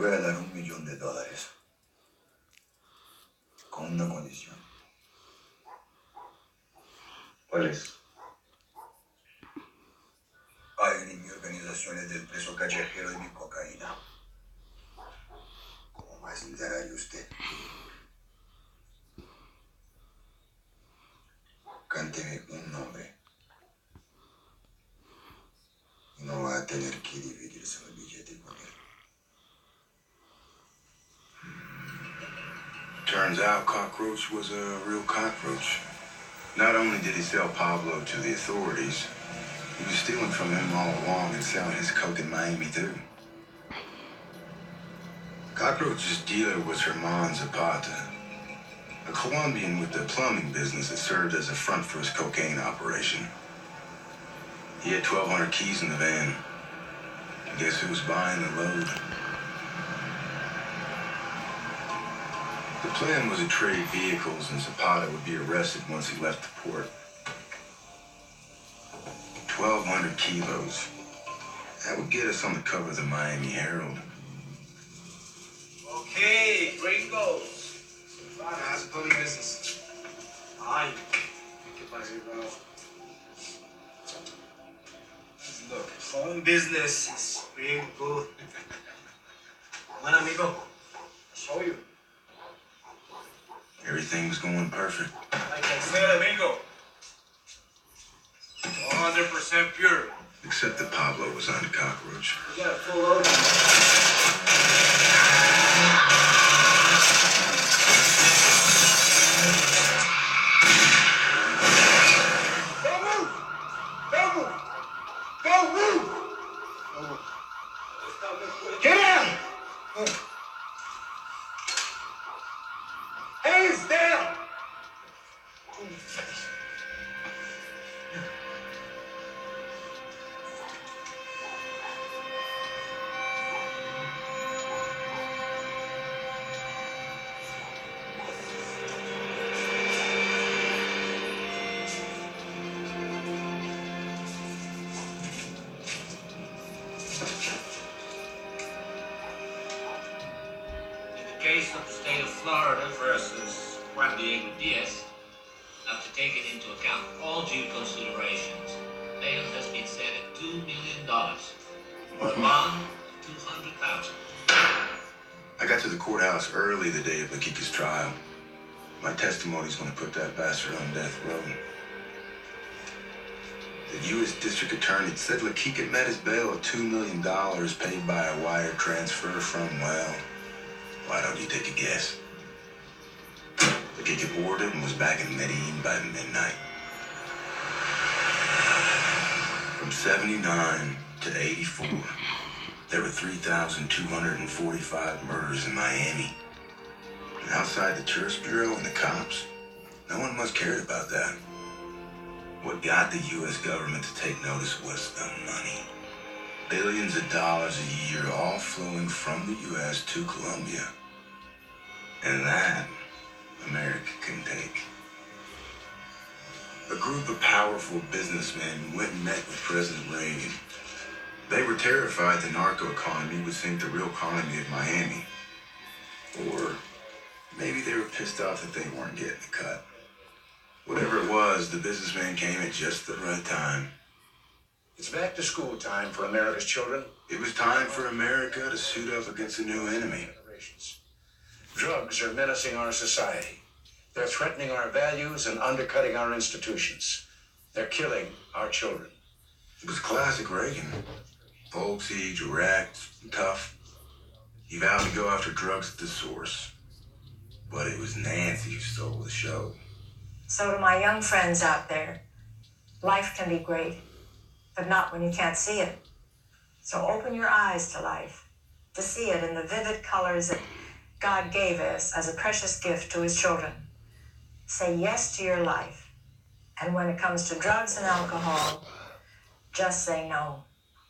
voy a dar $1.000.000. Con una condición. ¿Cuál es? Paguen en mi organización del preso callejero de mi cocaína. ¿Cómo va a enterar usted? Cánteme un nombre. Y no va a tener que dividirse el billete con él. Turns out Cockroach was a real cockroach. Not only did he sell Pablo to the authorities, he was stealing from him all along and selling his coke in Miami too. Cockroach's dealer was Herman Zapata, a Colombian with a plumbing business that served as a front for his cocaine operation. He had 1,200 keys in the van. And guess who was buying the load? The plan was to trade vehicles and Zapata would be arrested once he left the port. 1,200 kilos. That would get us on the cover of the Miami Herald. Okay, gringos. How's the plumbing business? Ay, ¿qué pasa, bro? Look, home business is real good. Bueno, amigo, I'll show you. Everything was going perfect. Like I said, amigo, 100% pure. Except that Pablo was on the Cockroach. You got a full load. Get out! Hands down! In the case of the state of Florida versus Juan Diego Diaz, after taking into account all due considerations, bail has been set at $2 million. For a bond, $200,000. I got to the courthouse early the day of Makika's trial. My testimony's gonna put that bastard on death row. The U.S. District Attorney said Lakika met his bail of $2 million paid by a wire transfer from, well, why don't you take a guess? Lakika boarded and was back in Medellin by midnight. From 79 to 84, there were 3,245 murders in Miami. And outside the tourist bureau and the cops, no one much cared about that. What got the U.S. government to take notice was the money. Billions of dollars a year, all flowing from the U.S. to Colombia. And that, America can take. A group of powerful businessmen went and met with President Reagan. They were terrified the narco economy would sink the real economy of Miami. Or maybe they were pissed off that they weren't getting the cut. Whatever it was, the businessman came at just the right time. It's back to school time for America's children. It was time for America to suit up against a new enemy. Drugs are menacing our society. They're threatening our values and undercutting our institutions. They're killing our children. It was classic Reagan. Folksy, direct, tough. He vowed to go after drugs at the source. But it was Nancy who stole the show. So to my young friends out there, life can be great, but not when you can't see it. So open your eyes to life, to see it in the vivid colors that God gave us as a precious gift to his children. Say yes to your life. And when it comes to drugs and alcohol, just say no.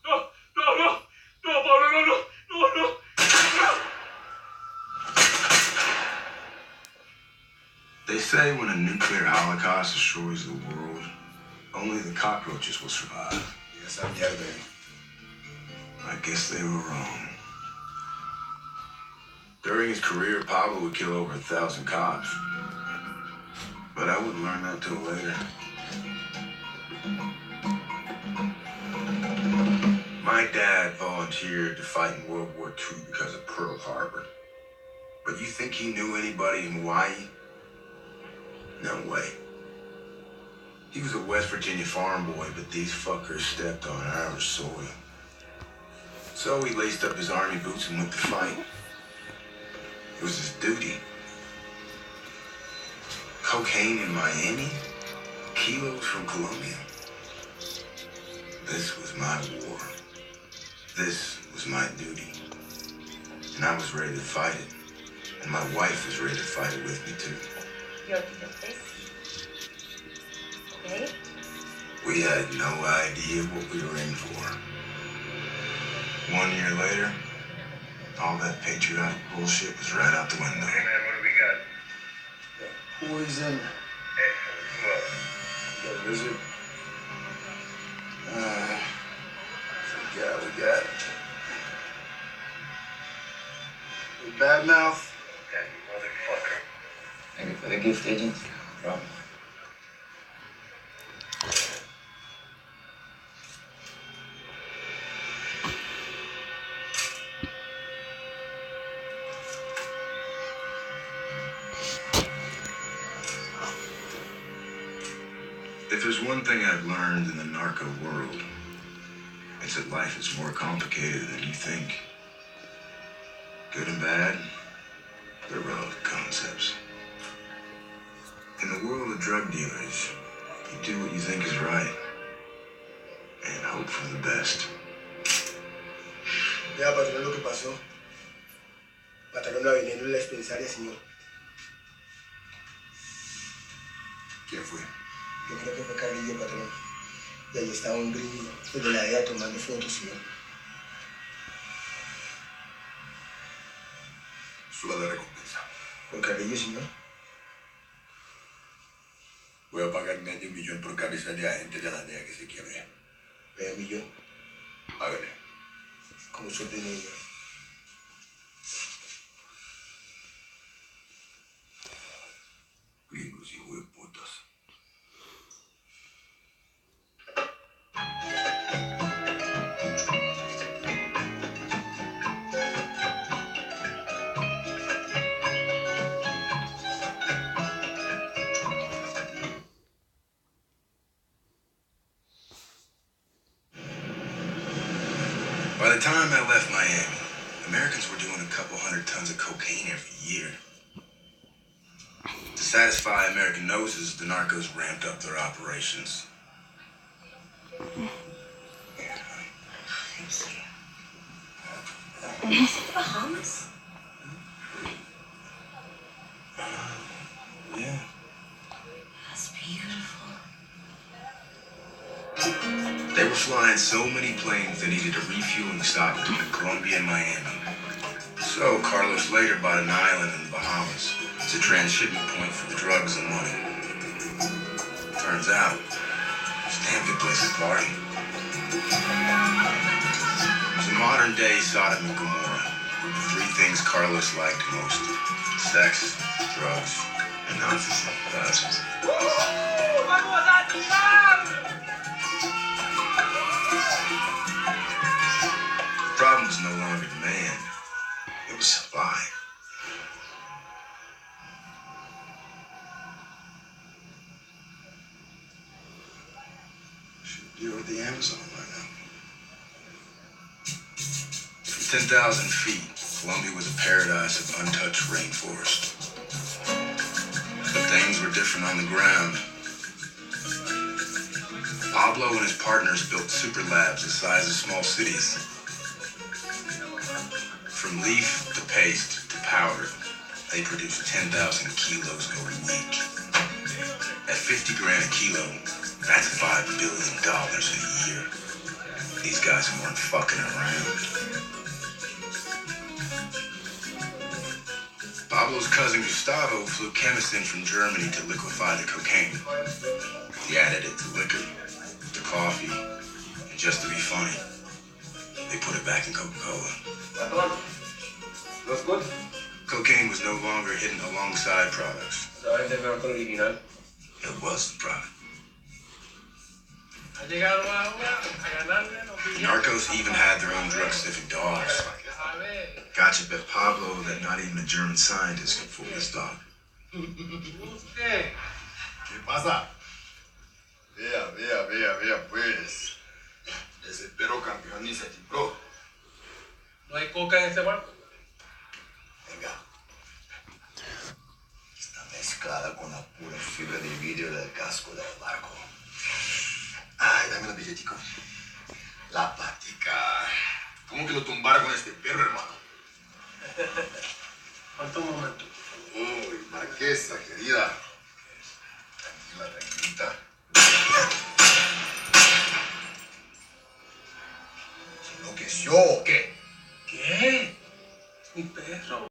No, no, no, no, Pablo, no, no, no, no, no. They say when a nuclear holocaust destroys the world, only the cockroaches will survive. Yes, I'm Yerbe. I guess they were wrong. During his career, Pablo would kill over 1,000 cops. But I wouldn't learn that till later. My dad volunteered to fight in World War II because of Pearl Harbor. But you think he knew anybody in Hawaii? No way. He was a West Virginia farm boy, but these fuckers stepped on our soil. So he laced up his army boots and went to fight. It was his duty. Cocaine in Miami? Kilos from Colombia? This was my war. This was my duty. And I was ready to fight it. And my wife was ready to fight it with me too. You're this. Okay? We had no idea what we were in for. 1 year later, all that patriotic bullshit was right out the window. Hey, man, what do we got? Poison. Hey, what? Got a lizard. Yeah, we got bad mouth. That motherfucker. Thank you for the gift, Agent. Problem. If there's one thing I've learned in the narco world, it's that life is more complicated than you think. Good and bad, they're relative concepts. In the world of drug dealers, you do what you think is right and hope for the best. Ya, patrón, lo que pasó. Mataron a Veneno en la dispensaria, señor. ¿Quién fue? Yo creo que fue Carlillo, patrón. Y ahí estaba un gringo, el de la DEA, tomando fotos, señor. Suba de recompensa. ¿Por Carlillo, señor? Voy a pagar medio millón por cabeza de agente de la DEA que se quiere. Medio millón. Hágale. Como su dinero. Gringos y hueputas. By the time I left Miami, Americans were doing a couple 100 tons of cocaine every year. To satisfy American noses, the narcos ramped up their operations. Bahamas? Yeah. That's beautiful. They were flying so many planes they needed a refueling stop between Colombia and Miami. So Carlos later bought an island in the Bahamas as a transshipment point for the drugs and money. Turns out, it's a damn good place to party. It's a modern day Sodom and Gomorrah. The three things Carlos liked most: sex, drugs, and Nazi sympathizers. ¡Vamos a tirar! The problem was no longer demand, it was supply. Should deal with the Amazon right now. From 10,000 feet, Colombia was a paradise of untouched rainforest. But things were different on the ground. Pablo and his partners built super labs the size of small cities. From leaf to paste to powder, they produced 10,000 kilos a week. At 50 grand a kilo, that's $5 billion a year. These guys weren't fucking around. Pablo's cousin Gustavo flew chemists in from Germany to liquefy the cocaine. He added it to liquor, to coffee, and just to be funny, they put it back in Coca-Cola. Patrón, ¿los good? Cocaine was no longer hidden alongside products. ¿Sabes del narco original? It was the product. Ha llegado ahora a ganarle los billetes. Narcos even had their own drug-sniffing dogs. A ver, Gotcha bet Pablo that not even a German scientist could fool this dog. usted. ¿Qué pasa? Vea, pues. Desespero, campeón, y se timbró. ¿No hay coca en este barco? Venga. Está mezclada con la pura fibra de vidrio del casco del barco. Ay, dame los billeticos. La patica. ¿Cómo que lo tumbaron con este perro, hermano? Falta un momento. Uy, marquesa, querida. Tranquilita. ¿Se enloqueció o qué? ¿Qué? Mi perro.